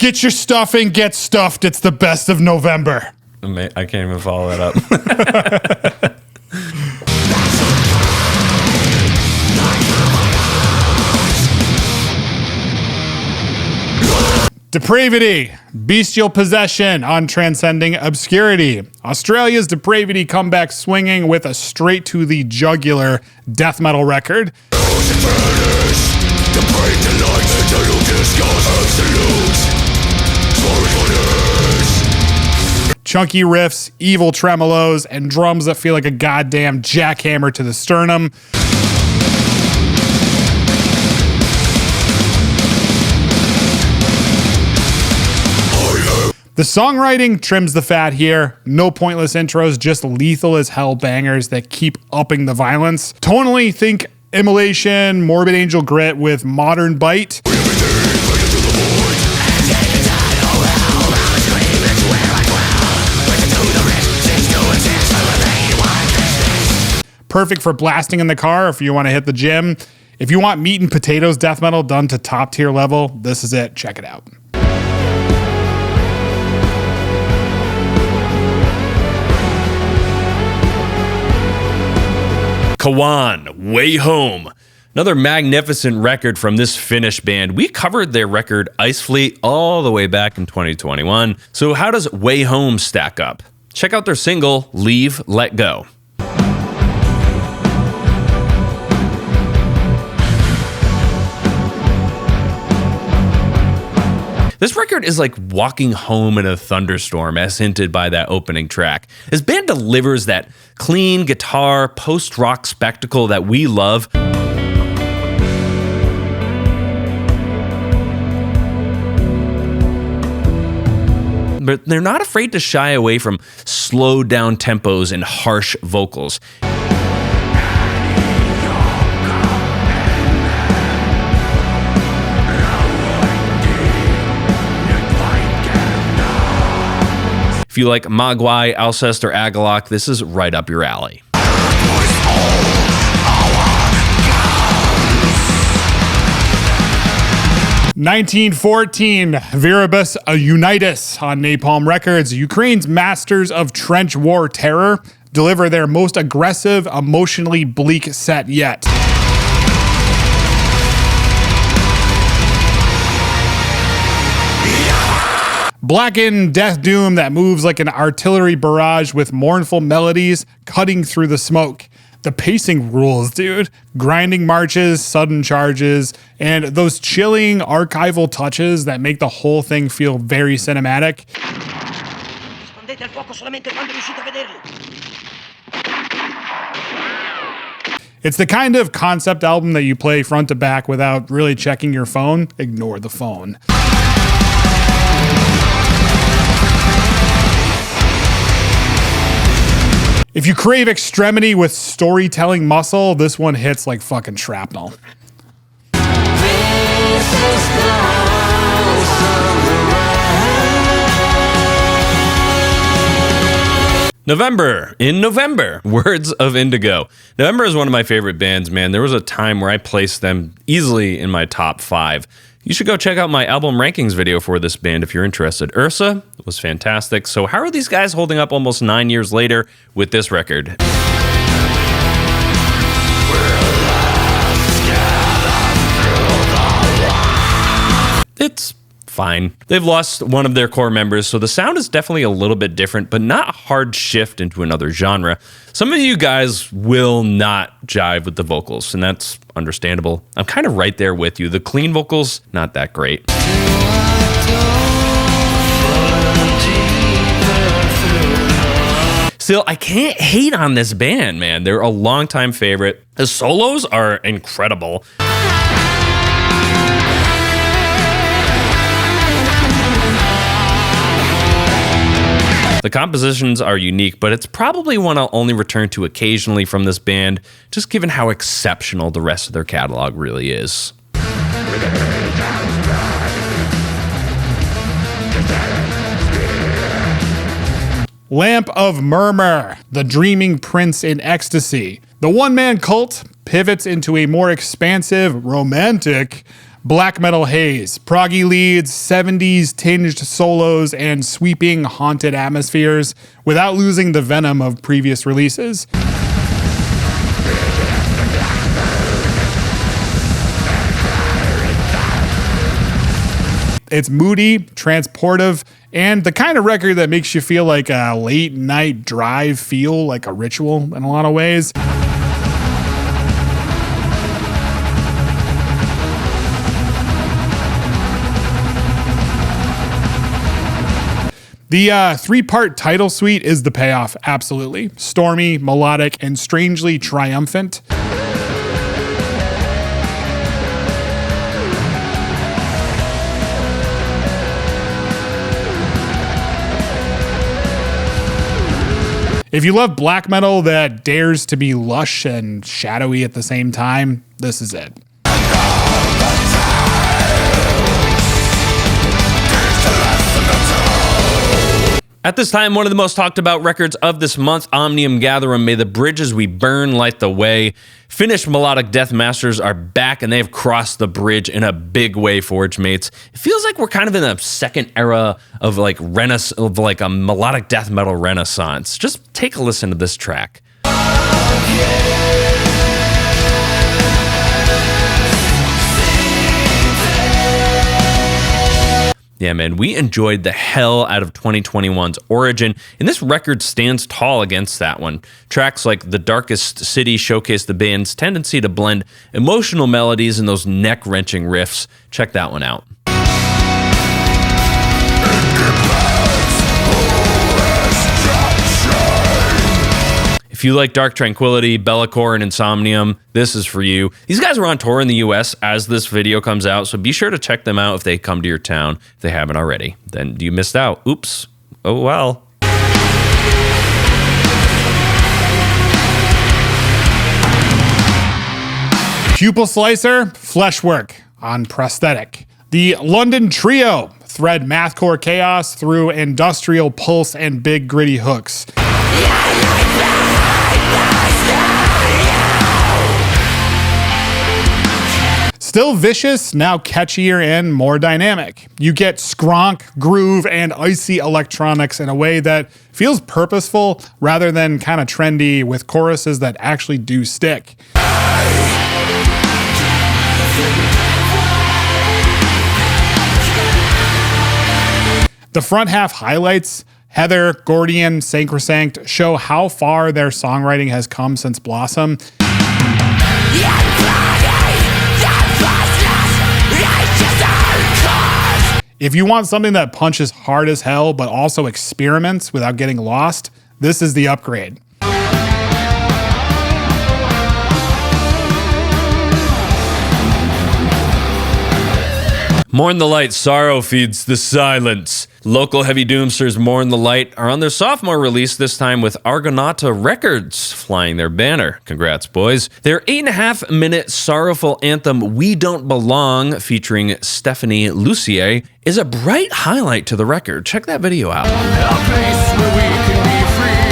Get your stuffing, get stuffed. It's the best of Novembre. I can't even follow that up. Depravity, Bestial Possession on Transcending Obscurity. Australia's Depravity comeback swinging with a straight to the jugular death metal record. Chunky riffs, evil tremolos, and drums that feel like a goddamn jackhammer to the sternum. The songwriting trims the fat here. No pointless intros, just lethal as hell bangers that keep upping the violence. Tonally, think Immolation, Morbid Angel Grit with modern bite. Perfect for blasting in the car if you want to hit the gym. If you want meat and potatoes death metal done to top tier level, this is it. Check it out. Kauan, Wayhome. Another magnificent record from this Finnish band. We covered their record Ice Fleet all the way back in 2021. So how does Wayhome stack up? Check out their single, Leave, Let Go. This record is like walking home in a thunderstorm, as hinted by that opening track. This band delivers that clean guitar, post-rock spectacle that we love. But they're not afraid to shy away from slowed down tempos and harsh vocals. If you like Mogwai, Alcest, or Agalok, this is right up your alley. 1914, Viribus Unitis on Napalm Records. Ukraine's masters of trench war terror deliver their most aggressive, emotionally bleak set yet. Blackened death doom that moves like an artillery barrage with mournful melodies cutting through the smoke. The pacing rules, dude. Grinding marches, sudden charges, and those chilling archival touches that make the whole thing feel very cinematic. It's the kind of concept album that you play front to back without really checking your phone. Ignore the phone. If you crave extremity with storytelling muscle, this one hits like fucking shrapnel. Novembre. In Novembre, Words of Indigo. Novembre is one of my favorite bands, man. There was a time where I placed them easily in my top 5. You should go check out my album rankings video for this band if you're interested. Ursa was fantastic. So how are these guys holding up almost 9 years later with this record? It's fine. They've lost one of their core members, so the sound is definitely a little bit different, but not a hard shift into another genre. Some of you guys will not jive with the vocals, and that's understandable. I'm kind of right there with you. The clean vocals, not that great. Still, I can't hate on this band, man. They're a longtime favorite. The solos are incredible. The compositions are unique, but it's probably one I'll only return to occasionally from this band, just given how exceptional the rest of their catalog really is. Lamp of Murmuur, the dreaming prince in Ecstasy. The one-man cult pivots into a more expansive, romantic Black metal haze, proggy leads, 70s tinged solos, and sweeping haunted atmospheres without losing the venom of previous releases. It's moody, transportive, and the kind of record that makes you feel like a late night drive feel like a ritual in a lot of ways. The three-part title suite is the payoff, absolutely. Stormy, melodic, and strangely triumphant. If you love black metal that dares to be lush and shadowy at the same time, this is it. At this time, one of the most talked about records of this month, Omnium Gatherum, May the Bridges We Burn Light the Way. Finnish melodic death masters are back, and they have crossed the bridge in a big way, Forge mates. It feels like we're kind of in a second era of like a melodic death metal renaissance. Just take a listen to this track. Yeah, man, we enjoyed the hell out of 2021's Origin, and this record stands tall against that one. Tracks like The Darkest City showcase the band's tendency to blend emotional melodies and those neck-wrenching riffs. Check that one out. If you like Dark Tranquillity, Bellacore, and Insomnium, this is for you. These guys are on tour in the US as this video comes out, so be sure to check them out if they come to your town, if they haven't already. Then you missed out. Oops. Oh well. Pupil Slicer, Fleshwork on Prosthetic. The London Trio thread mathcore chaos through industrial pulse and big gritty hooks. Still vicious, now catchier and more dynamic. You get skronk, groove, and icy electronics in a way that feels purposeful rather than kind of trendy, with choruses that actually do stick. The front half highlights, Heather, Gordian, Sacrosanct, show how far their songwriting has come since Blossom. If you want something that punches hard as hell, but also experiments without getting lost, this is the upgrade. Mourn the Light, Sorrow Feeds the Silence. Local heavy doomsters Mourn the Light are on their sophomore release, this time with Argonauta Records flying their banner. Congrats, boys. Their 8.5-minute sorrowful anthem, We Don't Belong, featuring Stephanie Lucier, is a bright highlight to the record. Check that video out. A place where we can be free.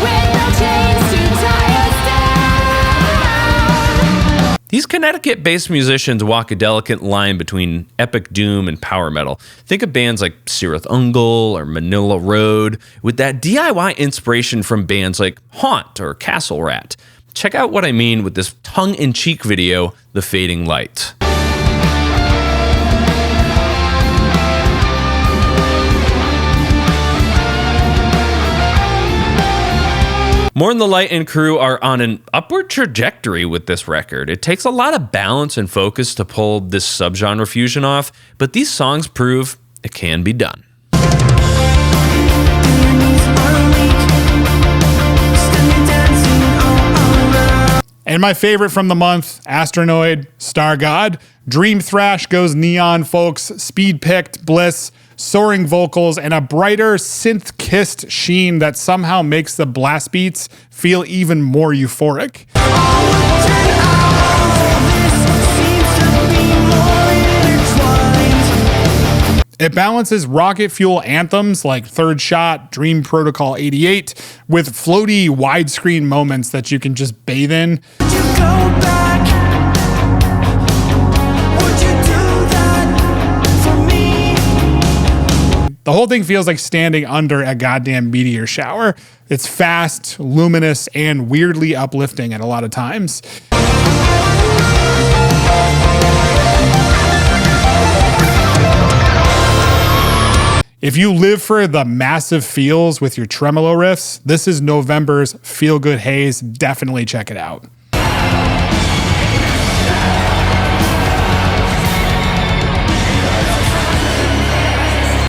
With no chains to tie us down. These Connecticut-based musicians walk a delicate line between epic doom and power metal. Think of bands like Cirith Ungol or Manila Road, with that DIY inspiration from bands like Haunt or Castle Rat. Check out what I mean with this tongue-in-cheek video, The Fading Light. Mourn the Light and crew are on an upward trajectory with this record. It takes a lot of balance and focus to pull this subgenre fusion off, but these songs prove it can be done. And my favorite from the month, Astronoid, Stargod. Dream thrash goes neon, folks. Speed-picked bliss, soaring vocals, and a brighter synth-kissed sheen that somehow makes the blast beats feel even more euphoric. It balances rocket fuel anthems like Third Shot, Dream Protocol 88 with floaty widescreen moments that you can just bathe in. The whole thing feels like standing under a goddamn meteor shower. It's fast, luminous, and weirdly uplifting at a lot of times. If you live for the massive feels with your tremolo riffs, this is Novembre's Feel Good Haze. Definitely check it out.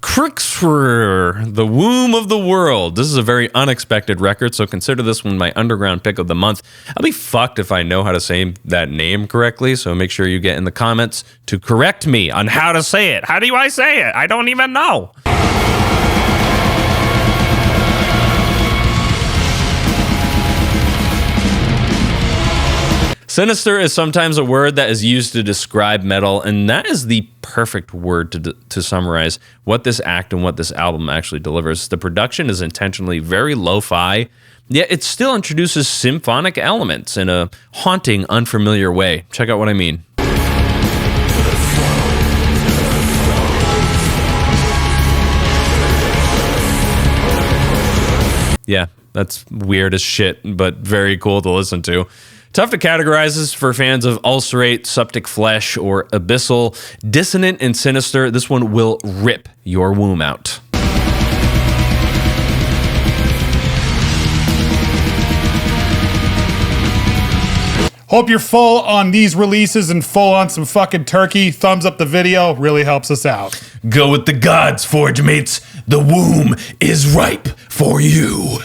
Crixer, The Womb of the World. This is a very unexpected record, so consider this one my underground pick of the month. I'll be fucked if I know how to say that name correctly, so make sure you get in the comments to correct me on how to say it. How do I say it? I don't even know. Sinister is sometimes a word that is used to describe metal, and that is the perfect word to summarize what this act and what this album actually delivers. The production is intentionally very lo-fi, yet it still introduces symphonic elements in a haunting, unfamiliar way. Check out what I mean. Yeah, that's weird as shit, but very cool to listen to. Tough to categorize this for fans of ulcerate, septic flesh, or abyssal. Dissonant and sinister, this one will rip your womb out. Hope you're full on these releases and full on some fucking turkey. Thumbs up the video, really helps us out. Go with the gods, Forge mates. The womb is ripe for you.